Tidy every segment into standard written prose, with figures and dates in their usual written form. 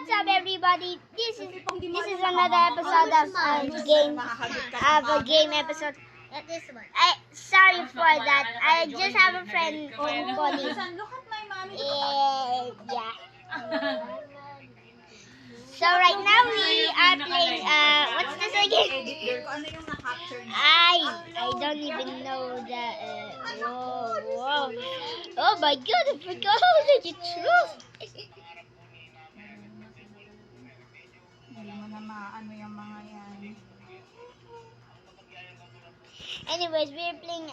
What's up, everybody? This is another episode of a game episode. This one. Sorry for that. I just have a friend named Connie. Look at my mommy. Yeah. So right now we are playing. What's this again? Ano yung na-capture niya? I don't even know the. Whoa. Oh my God! I forgot how to get through. Hindi mo na maano yung mga yan. Anyways, we're playing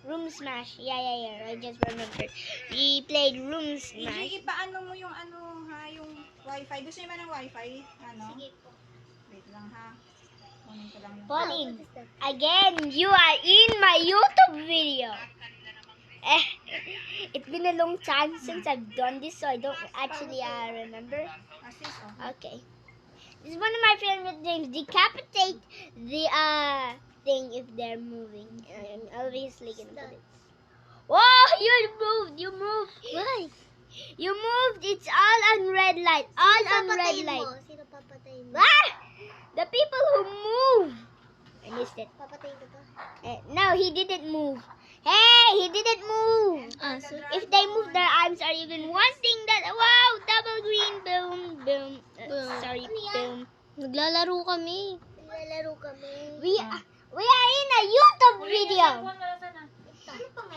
Room Smash. Yeah. I just remembered. We played Room Smash. Sige, ipaano mo yung yung wifi. Gusto niyo ba ng wifi? Sige po. Wait lang ha. Kunin ko lang yung... Pauline, again, you are in my YouTube video. It's been a long time since I've done this, so I don't actually remember. Assist, oh. Okay. This is one of my favorite things. Decapitate the thing if they're moving. I'm obviously gonna put it. Whoa! You moved. Why? You moved. It's all on red light. All on red light. Sino papatayin mo? Ah! The people who move. I missed it. Papatayin ko to. No, he didn't move. Hey, he didn't move. So, If they move their arms or even one thing that, wow, double green, boom. Sorry, boom. naglalaro kami. We are in a YouTube video.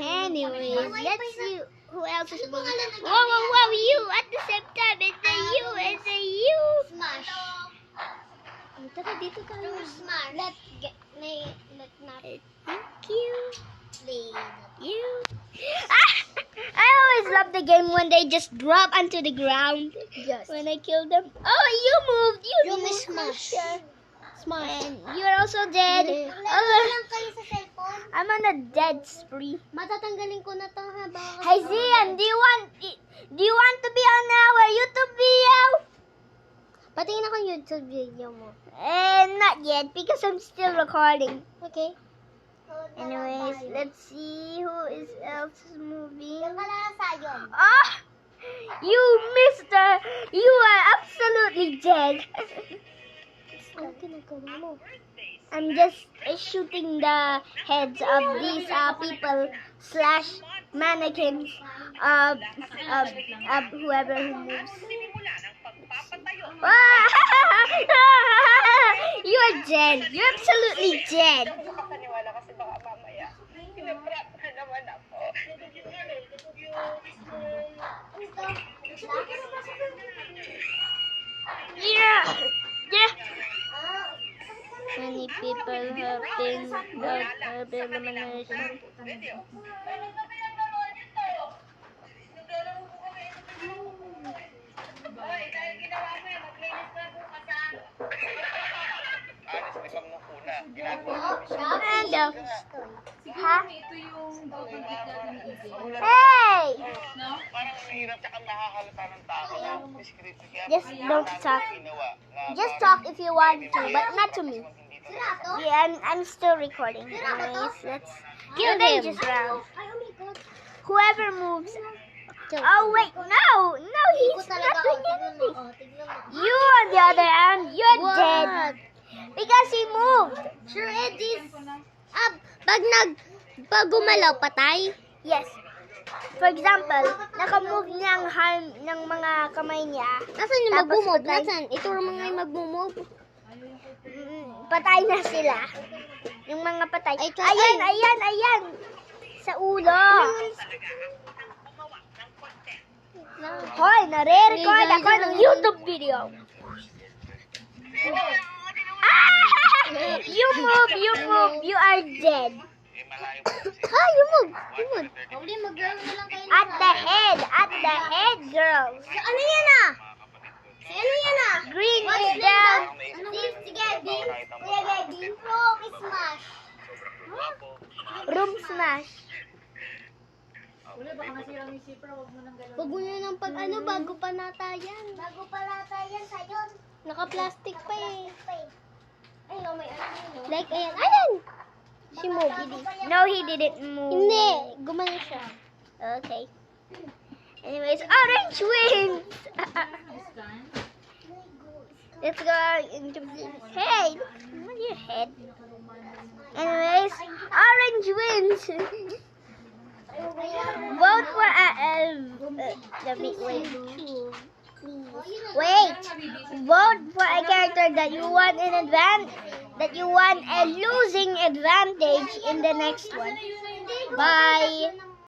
Anyways, let's see who else is moving. Whoa, you at the same time. It's a you. Smash. Tara, dito tayo. Smash. Let's not. Thank you. You. I always love the game when they just drop onto the ground. Yes. When I kill them. Oh, you moved. You moved. Smash. Smash. And you're also dead. Oh, kayo sa cellphone. I'm on a dead spree. Matatanggalin ko na to ha. Hey Zian, do you want to be on our YouTube video? Patingin ako yung YouTube video mo. Not yet because I'm still recording. Okay. Anyways, let's see who else is moving. Yung kalalasayon. Ah! You mister! You are absolutely dead. Ano ginagawa mo? I'm just shooting the heads of these people / mannequins of whoever who moves. You are dead. You're absolutely dead. Yeah. Many people have been elimination. And ha? Hey! Just don't talk. Just talk if you want to, but not to me. Yeah, I'm still recording. Anyways, let's kill them just round. Whoever moves. Oh wait, no, he's not doing anything. You on the other hand, you're dead because he moved. Sure, Eddie. Pag gumalaw, patay? Yes. For example, nakamove niya ang arm ng mga kamay niya. Nasaan yung Tapos mag-move? patay. Nasaan? Ito mga yung mag-move. Patay na sila. Yung mga patay. Ay, Ayan. Sa ulo. Hoy, nare-record ako ng YouTube video. You move. You are dead. You move. At the head, girls. Ano yan ah? Green is down. Room smash. Huwag mo yun ang bago pa natayan. Sayon. Naka-plastic pa eh. Like, ayan. She moved. No, he didn't move. Hindi, gumano siya. Okay. Anyways, orange wins! Let's go into the... Hey, look at your head. Anyways, orange wins. Vote for wait. Vote for a character that you want in advance, that you want a losing advantage in the next one. Bye.